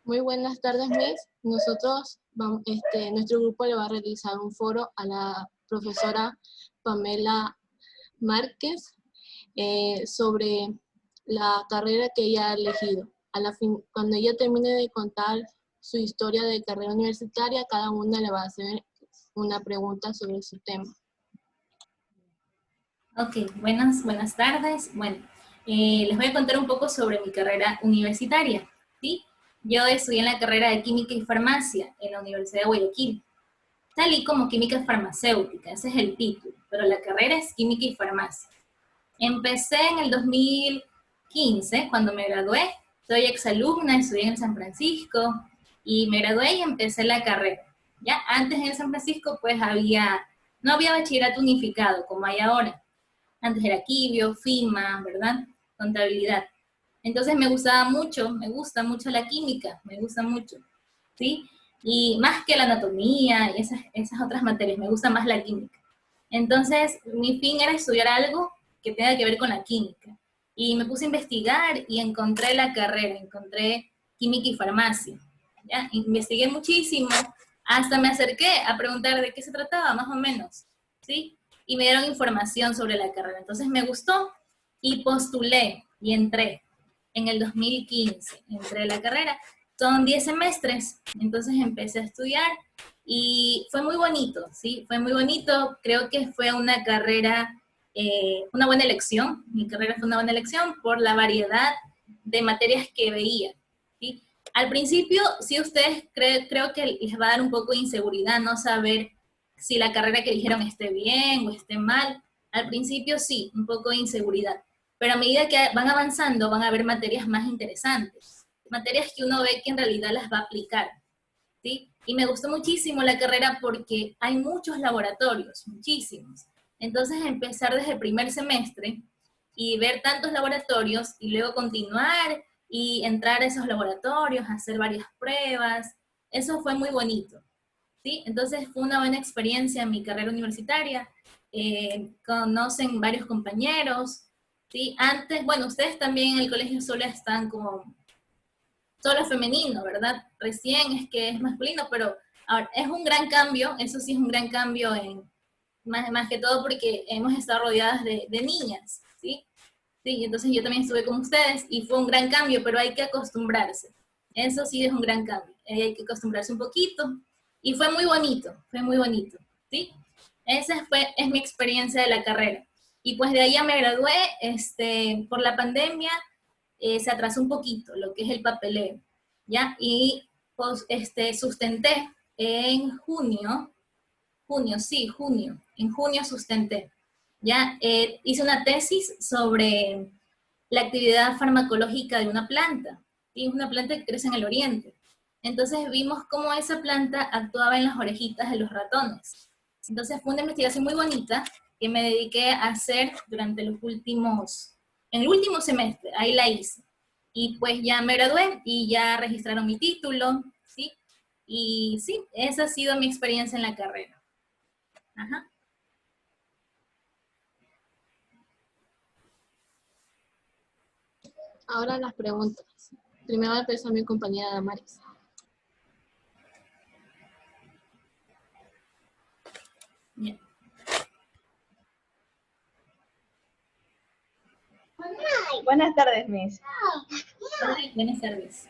Muy buenas tardes, Miss. Nuestro grupo le va a realizar un foro a la profesora Pamela Márquez sobre la carrera que ella ha elegido. Cuando ella termine de contar su historia de carrera universitaria, cada una le va a hacer una pregunta sobre su tema. Ok, buenas tardes. Bueno, les voy a contar un poco sobre mi carrera universitaria, ¿sí? Yo estudié en la carrera de Química y Farmacia en la Universidad de Guayaquil. Salí como Química Farmacéutica, ese es el título, pero la carrera es Química y Farmacia. Empecé en el 2015, cuando me gradué. Soy exalumna, estudié en San Francisco y me gradué y empecé la carrera. Ya antes en San Francisco pues no había bachillerato unificado como hay ahora. Antes era Quibio, FIMA, ¿verdad? Contabilidad. Entonces me gusta mucho la química, me gusta mucho, ¿sí? Y más que la anatomía y esas otras materias, me gusta más la química. Entonces mi fin era estudiar algo que tenga que ver con la química. Y me puse a investigar y encontré la carrera, encontré química y farmacia. ¿Ya? Investigué muchísimo, hasta me acerqué a preguntar de qué se trataba, más o menos, ¿sí? Y me dieron información sobre la carrera. Entonces me gustó y postulé y entré en el 2015. Entré a la carrera. Son 10 semestres, entonces empecé a estudiar y fue muy bonito, ¿sí? Fue muy bonito. Creo que fue una carrera, una buena elección. Mi carrera fue una buena elección por la variedad de materias que veía, ¿sí? Al principio, sí, ustedes creo que les va a dar un poco de inseguridad no saber si la carrera que eligieron esté bien o esté mal. Al principio sí, un poco de inseguridad, pero a medida que van avanzando van a haber materias más interesantes, materias que uno ve que en realidad las va a aplicar, ¿sí? Y me gustó muchísimo la carrera porque hay muchos laboratorios, muchísimos. Entonces empezar desde el primer semestre y ver tantos laboratorios y luego continuar y entrar a esos laboratorios, hacer varias pruebas, eso fue muy bonito. ¿Sí? Entonces fue una buena experiencia en mi carrera universitaria, conocen varios compañeros, ¿sí? Antes, bueno, ustedes también en el colegio solo están como, solo femenino, ¿verdad? Recién es que es masculino, pero ahora, es un gran cambio, eso sí es un gran cambio más que todo porque hemos estado rodeadas de niñas, ¿sí? Sí, entonces yo también estuve con ustedes y fue un gran cambio, pero hay que acostumbrarse. Eso sí es un gran cambio. Hay que acostumbrarse un poquito. Y fue muy bonito, ¿sí? Es mi experiencia de la carrera. Y pues de ahí ya me gradué, por la pandemia se atrasó un poquito lo que es el papeleo, ¿ya? Y pues, sustenté en en junio sustenté. Ya hice una tesis sobre la actividad farmacológica de una planta, y es una planta que crece en el oriente. Entonces vimos cómo esa planta actuaba en las orejitas de los ratones. Entonces fue una investigación muy bonita que me dediqué a hacer en el último semestre, ahí la hice. Y pues ya me gradué y ya registraron mi título, ¿sí? Y sí, esa ha sido mi experiencia en la carrera. Ajá. Ahora las preguntas. Primero va a empezar mi compañera Damaris. Yeah. Buenas tardes, Miss. Hola, buenas tardes.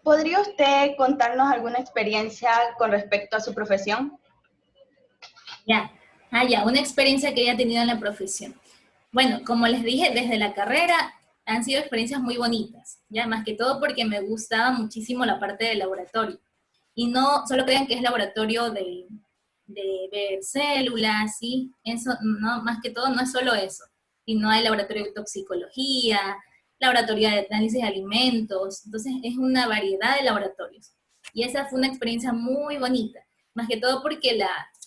¿Podría usted contarnos alguna experiencia con respecto a su profesión? Ya, ya, una experiencia que haya tenido en la profesión. Bueno, como les dije, desde la carrera han sido experiencias muy bonitas, ya, más que todo porque me gustaba muchísimo la parte del laboratorio. Y no solo crean que es laboratorio de ver células, ¿sí? Eso, no, más que todo no es solo eso, sino hay laboratorio de toxicología, laboratorio de análisis de alimentos, entonces es una variedad de laboratorios. Y esa fue una experiencia muy bonita, más que todo porque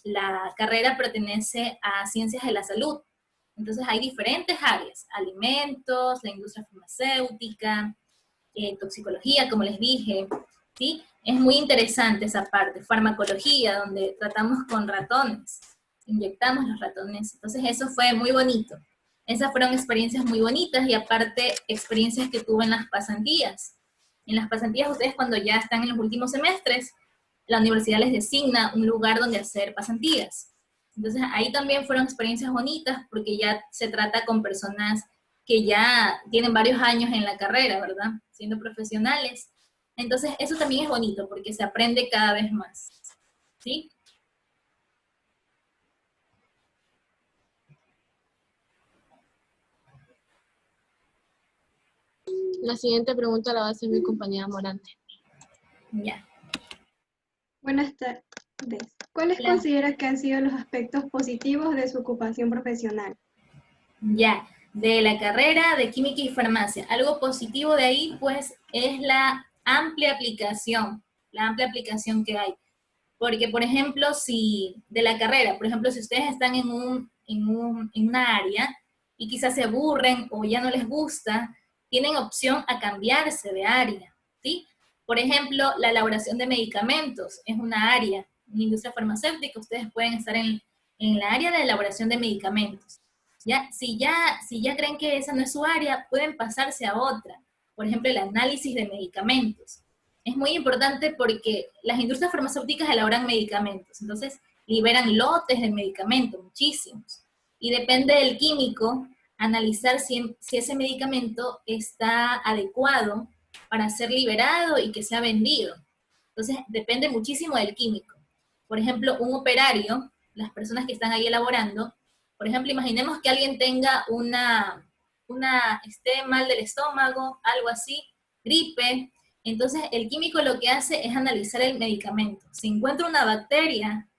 la carrera pertenece a ciencias de la salud. Entonces hay diferentes áreas, alimentos, la industria farmacéutica, toxicología, como les dije, ¿sí? Es muy interesante esa parte, farmacología, donde tratamos con ratones, inyectamos los ratones. Entonces eso fue muy bonito. Esas fueron experiencias muy bonitas y aparte experiencias que tuve en las pasantías. En las pasantías ustedes cuando ya están en los últimos semestres, la universidad les designa un lugar donde hacer pasantías. Entonces ahí también fueron experiencias bonitas porque ya se trata con personas que ya tienen varios años en la carrera, ¿verdad? Siendo profesionales. Entonces eso también es bonito porque se aprende cada vez más, ¿sí? La siguiente pregunta la va a hacer mi compañera Morante. Ya. Buenas tardes. ¿Cuáles Hola. considera que han sido los aspectos positivos de su ocupación profesional? Ya, de la carrera de química y farmacia. Algo positivo de ahí, pues, es la amplia aplicación que hay. Porque, por ejemplo, si de la carrera, por ejemplo, si ustedes están en una área y quizás se aburren o ya no les gusta, tienen opción a cambiarse de área, ¿sí? Por ejemplo, la elaboración de medicamentos es una área, en la industria farmacéutica, ustedes pueden estar en la área de elaboración de medicamentos. ¿Ya? Si ya creen que esa no es su área, pueden pasarse a otra. Por ejemplo, el análisis de medicamentos. Es muy importante porque las industrias farmacéuticas elaboran medicamentos, entonces liberan lotes de medicamentos, muchísimos. Y depende del químico analizar si ese medicamento está adecuado para ser liberado y que sea vendido. Entonces, depende muchísimo del químico. Por ejemplo, un operario, las personas que están ahí elaborando, por ejemplo, imaginemos que alguien tenga esté mal del estómago, algo así, gripe. Entonces, el químico lo que hace es analizar el medicamento. Si encuentra una bacteria,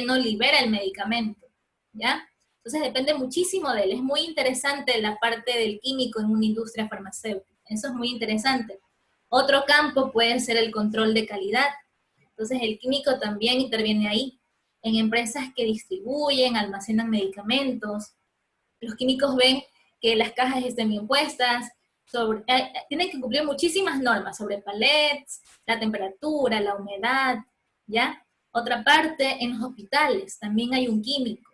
no libera el medicamento, ¿ya? Entonces, depende muchísimo de él. Es muy interesante la parte del químico en una industria farmacéutica. Eso es muy interesante. Otro campo puede ser el control de calidad. Entonces, el químico también interviene ahí. En empresas que distribuyen, almacenan medicamentos, los químicos ven que las cajas estén bien puestas, tienen que cumplir muchísimas normas sobre palets, la temperatura, la humedad, ¿ya? Otra parte, en los hospitales también hay un químico,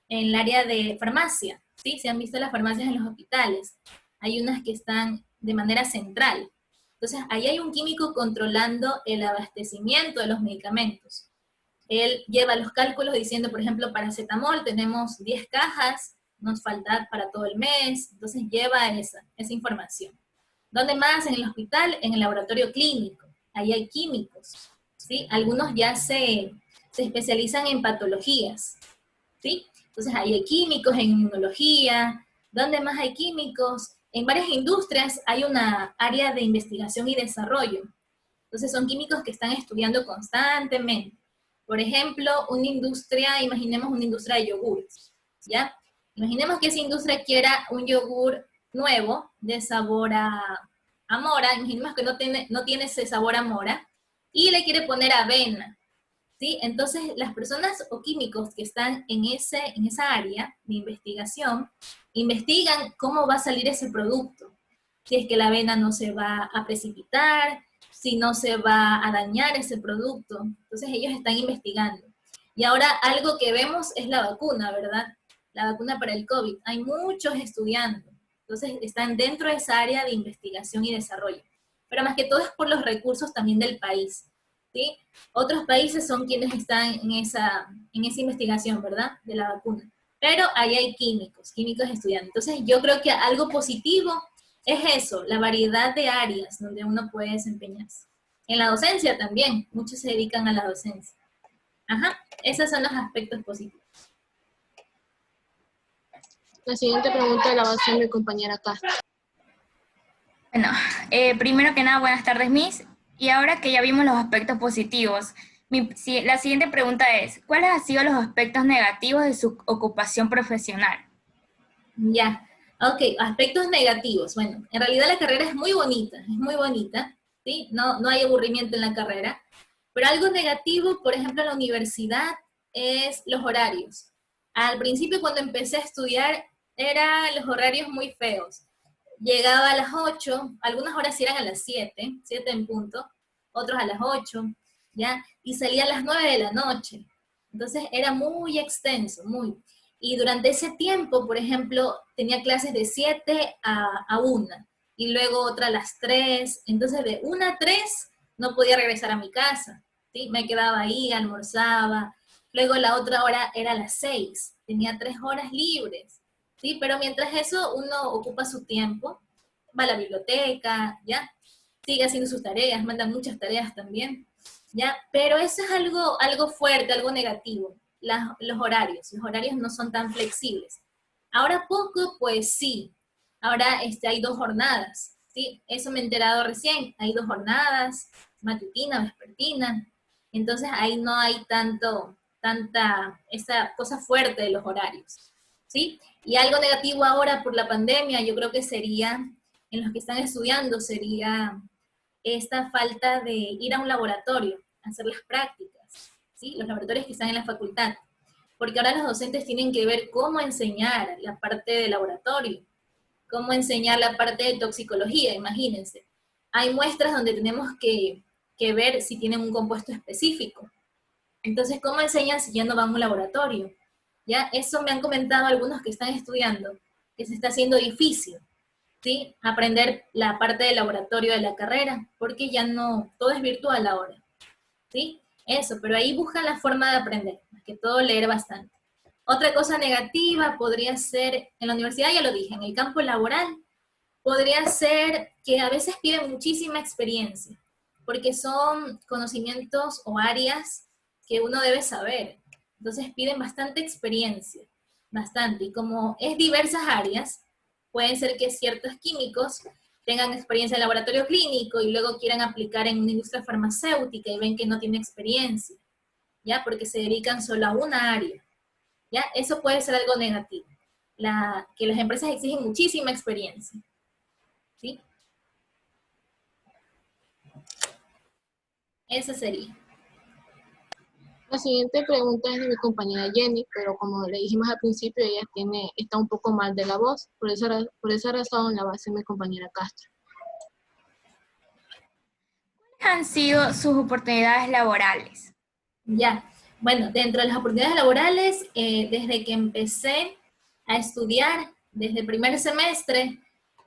en el área de farmacia, ¿sí? Se han visto las farmacias en los hospitales, hay unas que están de manera central, entonces ahí hay un químico controlando el abastecimiento de los medicamentos. Él lleva los cálculos diciendo, por ejemplo, paracetamol tenemos 10 cajas, nos falta para todo el mes, entonces lleva esa información. ¿Dónde más? En el hospital, en el laboratorio clínico, ahí hay químicos, ¿sí? Algunos ya se especializan en patologías, ¿sí? Entonces ahí hay químicos en inmunología. ¿Dónde más hay químicos? En varias industrias hay una área de investigación y desarrollo. Entonces son químicos que están estudiando constantemente. Por ejemplo, una industria, imaginemos una industria de yogures, ¿ya? Imaginemos que esa industria quiera un yogur nuevo de sabor a mora, imaginemos que no tiene ese sabor a mora, y le quiere poner avena, ¿sí? Entonces, las personas o químicos que están en esa área de investigación, investigan cómo va a salir ese producto, si es que la avena no se va a precipitar, si no se va a dañar ese producto. Entonces ellos están investigando. Y ahora algo que vemos es la vacuna, ¿verdad? La vacuna para el COVID. Hay muchos estudiando. Entonces están dentro de esa área de investigación y desarrollo. Pero más que todo es por los recursos también del país, ¿sí? Otros países son quienes están en esa investigación, ¿verdad? De la vacuna. Pero ahí hay químicos estudiando. Entonces yo creo que algo positivo es eso, la variedad de áreas donde uno puede desempeñarse. En la docencia también, muchos se dedican a la docencia. Ajá, esos son los aspectos positivos. La siguiente pregunta la va a hacer mi compañera Castro. Bueno, primero que nada, buenas tardes, Miss. Y ahora que ya vimos los aspectos positivos, la siguiente pregunta es, ¿cuáles han sido los aspectos negativos de su ocupación profesional? Ya, ok, aspectos negativos. Bueno, en realidad la carrera es muy bonita, ¿sí? No hay aburrimiento en la carrera. Pero algo negativo, por ejemplo, en la universidad, es los horarios. Al principio, cuando empecé a estudiar, eran los horarios muy feos. Llegaba a las 8, algunas horas eran a las 7 en punto, otros a las 8, ¿ya? Y salía a las 9 de la noche. Entonces era muy extenso, muy. Y durante ese tiempo, por ejemplo, tenía clases de 7 a 1, y luego otra a las 3. Entonces de 1 a 3 no podía regresar a mi casa, ¿sí? Me quedaba ahí, almorzaba. Luego la otra hora era a las 6. Tenía 3 horas libres, ¿sí? Pero mientras eso uno ocupa su tiempo, va a la biblioteca, ¿ya? Sigue haciendo sus tareas, manda muchas tareas también, ¿ya? Pero eso es algo fuerte, algo negativo, los horarios no son tan flexibles. Ahora poco, pues sí, ahora hay 2 jornadas, ¿sí? Eso me he enterado recién, hay 2 jornadas, matutina, vespertina, entonces ahí no hay tanta esa cosa fuerte de los horarios, ¿sí? Y algo negativo ahora por la pandemia, yo creo que sería, en los que están estudiando, sería esta falta de ir a un laboratorio, hacer las prácticas, ¿sí? Los laboratorios que están en la facultad. Porque ahora los docentes tienen que ver cómo enseñar la parte de laboratorio, cómo enseñar la parte de toxicología, imagínense. Hay muestras donde tenemos que ver si tienen un compuesto específico. Entonces, ¿cómo enseñan si ya no van a un laboratorio? ¿Ya? Eso me han comentado algunos que están estudiando, que se está haciendo difícil, ¿sí? Aprender la parte del laboratorio de la carrera, porque ya no, todo es virtual ahora, ¿sí? Eso, pero ahí buscan la forma de aprender, más que todo leer bastante. Otra cosa negativa podría ser, en la universidad ya lo dije, en el campo laboral, podría ser que a veces piden muchísima experiencia, porque son conocimientos o áreas que uno debe saber. Entonces piden bastante experiencia, bastante. Y como es diversas áreas, pueden ser que ciertos químicos tengan experiencia en laboratorio clínico y luego quieran aplicar en una industria farmacéutica y ven que no tiene experiencia, ¿ya? Porque se dedican solo a una área, ¿ya? Eso puede ser algo negativo, que las empresas exigen muchísima experiencia, ¿sí? Eso sería. La siguiente pregunta es de mi compañera Jenny, pero como le dijimos al principio, ella está un poco mal de la voz, por esa razón la va a hacer mi compañera Castro. ¿Cuáles han sido sus oportunidades laborales? Ya, bueno, dentro de las oportunidades laborales, desde que empecé a estudiar, desde el primer semestre,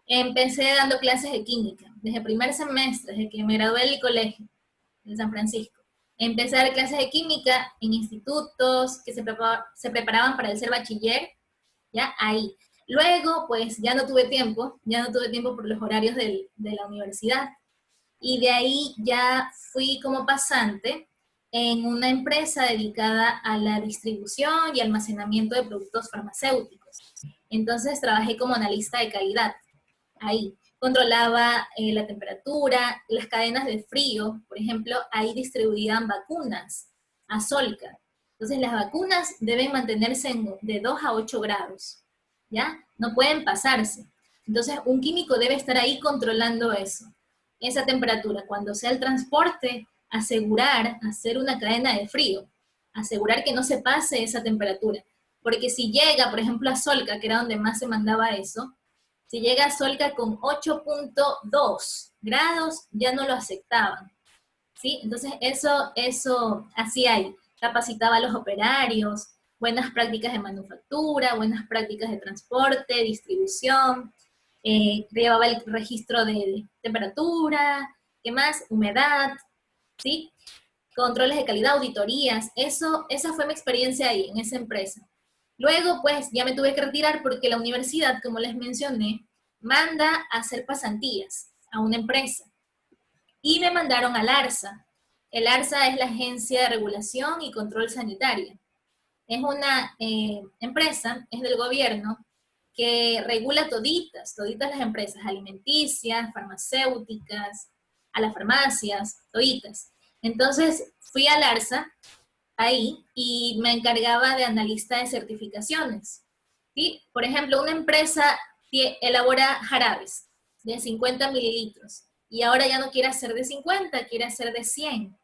empecé dando clases de química. Desde el primer semestre, desde que me gradué del colegio de San Francisco. Empecé a dar clases de química en institutos que se preparaban para el ser bachiller, ¿ya? Ahí. Luego, pues ya no tuve tiempo por los horarios de la universidad. Y de ahí ya fui como pasante en una empresa dedicada a la distribución y almacenamiento de productos farmacéuticos. Entonces trabajé como analista de calidad ahí. Controlaba la temperatura, las cadenas de frío, por ejemplo, ahí distribuían vacunas a Solca. Entonces las vacunas deben mantenerse de 2 a 8 grados, ¿ya? No pueden pasarse. Entonces un químico debe estar ahí controlando eso, esa temperatura. Cuando sea el transporte, hacer una cadena de frío, asegurar que no se pase esa temperatura. Porque si llega, por ejemplo, a Solca, que era donde más se mandaba eso, si llega a Solca con 8.2 grados, ya no lo aceptaban, ¿sí? Entonces eso así hay. Capacitaba a los operarios, buenas prácticas de manufactura, buenas prácticas de transporte, distribución, llevaba el registro de temperatura, ¿qué más? Humedad, ¿sí? Controles de calidad, auditorías, esa fue mi experiencia ahí, en esa empresa. Luego, pues, ya me tuve que retirar porque la universidad, como les mencioné, manda a hacer pasantías a una empresa. Y me mandaron al ARSA. El ARSA es la Agencia de Regulación y Control Sanitario. Es una empresa, es del gobierno, que regula toditas las empresas alimenticias, farmacéuticas, a las farmacias, toditas. Entonces, fui al ARSA, ahí, y me encargaba de analista de certificaciones, ¿sí? Por ejemplo, una empresa elabora jarabes de 50 mililitros, y ahora ya no quiere hacer de 50, quiere hacer de 100.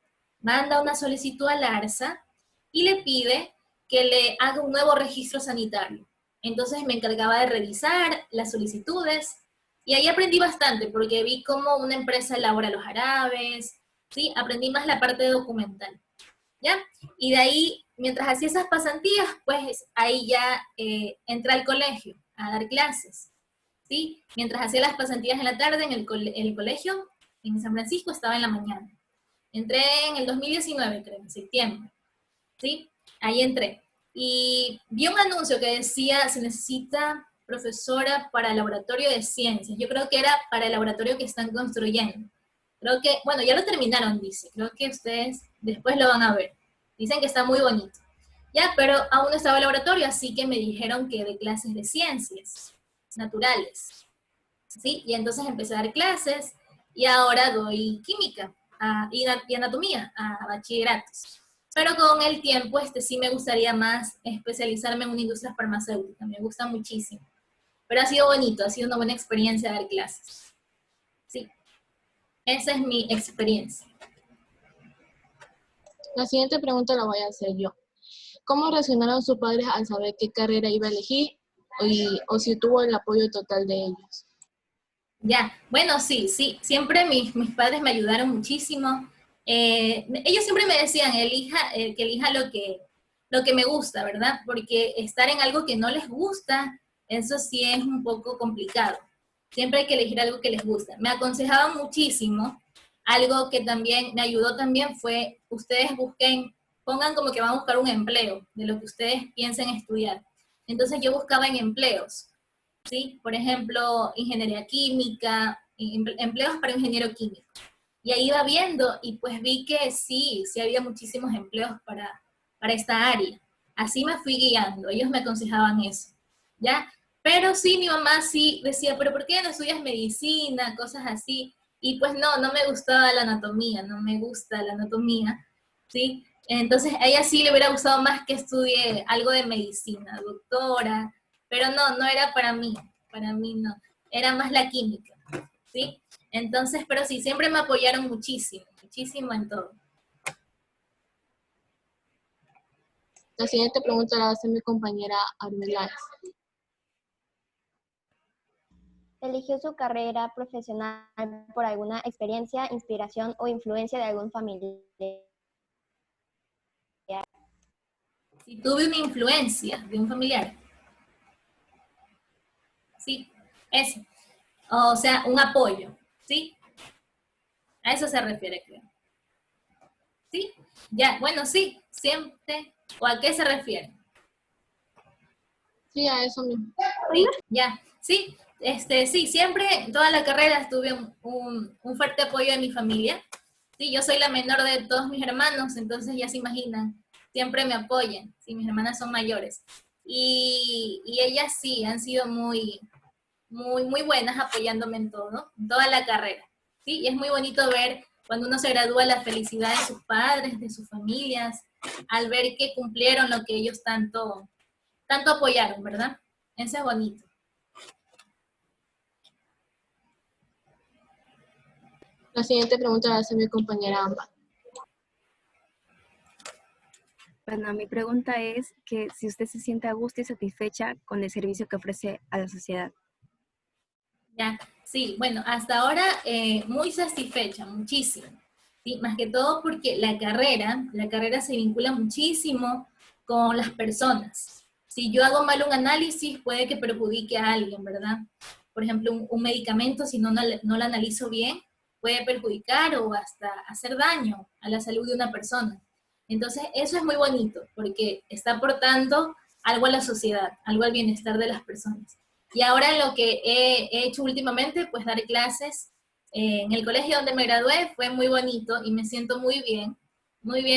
Manda una solicitud al ARSA y le pide que le haga un nuevo registro sanitario. Entonces me encargaba de revisar las solicitudes, y ahí aprendí bastante, porque vi cómo una empresa elabora los jarabes, ¿sí? Aprendí más la parte documental, ¿ya? Y de ahí mientras hacía esas pasantías, pues ahí ya entré al colegio a dar clases, ¿sí? Mientras hacía las pasantías en la tarde en el colegio, en San Francisco, estaba en la mañana. Entré en el 2019, creo, en septiembre, ¿sí? Ahí entré. Y vi un anuncio que decía, se necesita profesora para el laboratorio de ciencias. Yo creo que era para el laboratorio que están construyendo. Creo que, bueno, ya lo terminaron, dice. Creo que ustedes después lo van a ver. Dicen que está muy bonito. Ya, pero aún no estaba el laboratorio, así que me dijeron que de clases de ciencias naturales. ¿Sí? Y entonces empecé a dar clases y ahora doy química y anatomía a bachilleratos. Pero con el tiempo sí me gustaría más especializarme en una industria farmacéutica, me gusta muchísimo. Pero ha sido bonito, ha sido una buena experiencia dar clases. Sí, esa es mi experiencia. La siguiente pregunta la voy a hacer yo. ¿Cómo reaccionaron sus padres al saber qué carrera iba a elegir o si tuvo el apoyo total de ellos? Ya, bueno, sí, siempre mis padres me ayudaron muchísimo. Ellos siempre me decían, que elija lo que me gusta, ¿verdad? Porque estar en algo que no les gusta, eso sí es un poco complicado. Siempre hay que elegir algo que les gusta. Me aconsejaban muchísimo. Algo que también me ayudó también fue, ustedes pongan como que van a buscar un empleo de lo que ustedes piensen estudiar. Entonces yo buscaba en empleos. ¿Sí? Por ejemplo, ingeniería química, empleos para ingeniero químico. Y ahí iba viendo y pues vi que sí había muchísimos empleos para esta área. Así me fui guiando, ellos me aconsejaban eso, ¿ya? Pero sí, mi mamá sí decía, pero ¿por qué no estudias medicina? Cosas así. Y pues no me gustaba la anatomía, no me gusta la anatomía, ¿sí? Entonces a ella sí le hubiera gustado más que estudie algo de medicina, doctora, pero no era para mí no, era más la química, ¿sí? Entonces, pero sí, siempre me apoyaron muchísimo, muchísimo en todo. La siguiente pregunta la hace mi compañera Arbeláez. ¿Eligió su carrera profesional por alguna experiencia, inspiración o influencia de algún familiar? Si tuve una influencia de un familiar, sí, eso. O sea, un apoyo, ¿sí? A eso se refiere, creo. ¿Sí? Ya, bueno, sí, siempre. ¿O a qué se refiere? Sí, a eso mismo. Sí, ya, sí, sí, siempre, en toda la carrera tuve un fuerte apoyo de mi familia. Sí, yo soy la menor de todos mis hermanos, entonces ya se imaginan, siempre me apoyan, sí, mis hermanas son mayores. Y ellas sí, han sido muy buenas apoyándome en todo, en toda la carrera. Sí, y es muy bonito ver cuando uno se gradúa la felicidad de sus padres, de sus familias, al ver que cumplieron lo que ellos tanto apoyaron, ¿verdad? Eso es bonito. La siguiente pregunta la hace mi compañera Amba. Bueno, mi pregunta es que si usted se siente a gusto y satisfecha con el servicio que ofrece a la sociedad. Ya, sí, bueno, hasta ahora muy satisfecha, muchísimo. ¿Sí? Más que todo porque la carrera se vincula muchísimo con las personas. Si yo hago mal un análisis, puede que perjudique a alguien, ¿verdad? Por ejemplo, un medicamento, si no lo analizo bien, puede perjudicar o hasta hacer daño a la salud de una persona. Entonces, eso es muy bonito, porque está aportando algo a la sociedad, algo al bienestar de las personas. Y ahora lo que he hecho últimamente, pues dar clases en el colegio donde me gradué, fue muy bonito y me siento muy bien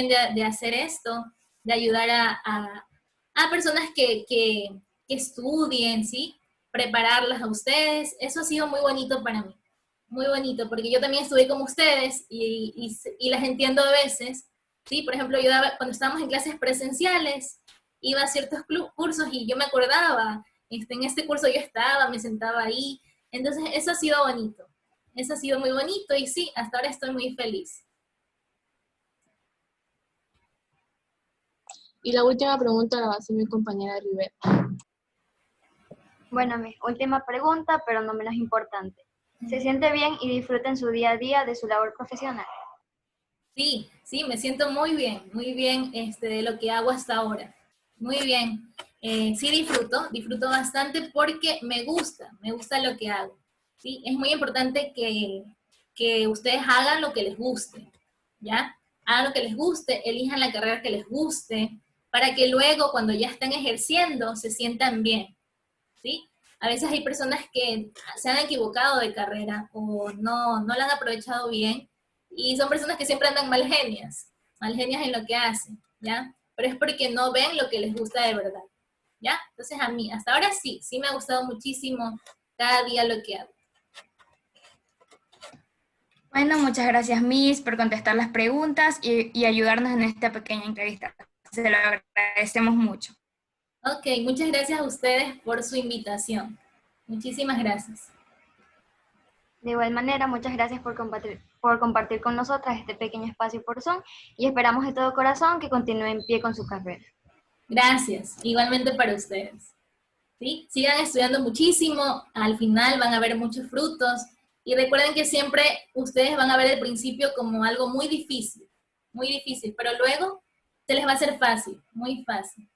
de hacer esto, de ayudar a personas que estudien, ¿sí? Prepararlas a ustedes. Eso ha sido muy bonito para mí, muy bonito, porque yo también estudié como ustedes y las entiendo a veces, ¿sí? Por ejemplo, yo cuando estábamos en clases presenciales, iba a ciertos cursos y yo me acordaba, en este curso yo estaba, me sentaba ahí, entonces eso ha sido bonito, eso ha sido muy bonito y sí, hasta ahora estoy muy feliz. Y la última pregunta la va a hacer mi compañera Rivera. Bueno, mi última pregunta, pero no menos importante. ¿Se siente bien y disfruta en su día a día de su labor profesional? Sí, sí, me siento muy bien de lo que hago hasta ahora. Muy bien. Sí disfruto bastante porque me gusta lo que hago. ¿Sí? Es muy importante que ustedes hagan lo que les guste, ¿ya? Hagan lo que les guste, elijan la carrera que les guste, para que luego cuando ya estén ejerciendo se sientan bien, ¿sí? A veces hay personas que se han equivocado de carrera o no la han aprovechado bien y son personas que siempre andan mal genias en lo que hacen, ¿ya? Pero es porque no ven lo que les gusta de verdad, ¿ya? Entonces a mí, hasta ahora sí me ha gustado muchísimo cada día lo que hago. Bueno, muchas gracias, Miss, por contestar las preguntas y ayudarnos en esta pequeña entrevista. Se lo agradecemos mucho. Ok, muchas gracias a ustedes por su invitación. Muchísimas gracias. De igual manera, muchas gracias por compartir con nosotras este pequeño espacio por Zoom y esperamos de todo corazón que continúe en pie con su carrera. Gracias, igualmente para ustedes. ¿Sí? Sigan estudiando muchísimo, al final van a ver muchos frutos y recuerden que siempre ustedes van a ver el principio como algo muy difícil, pero luego se les va a hacer fácil, muy fácil.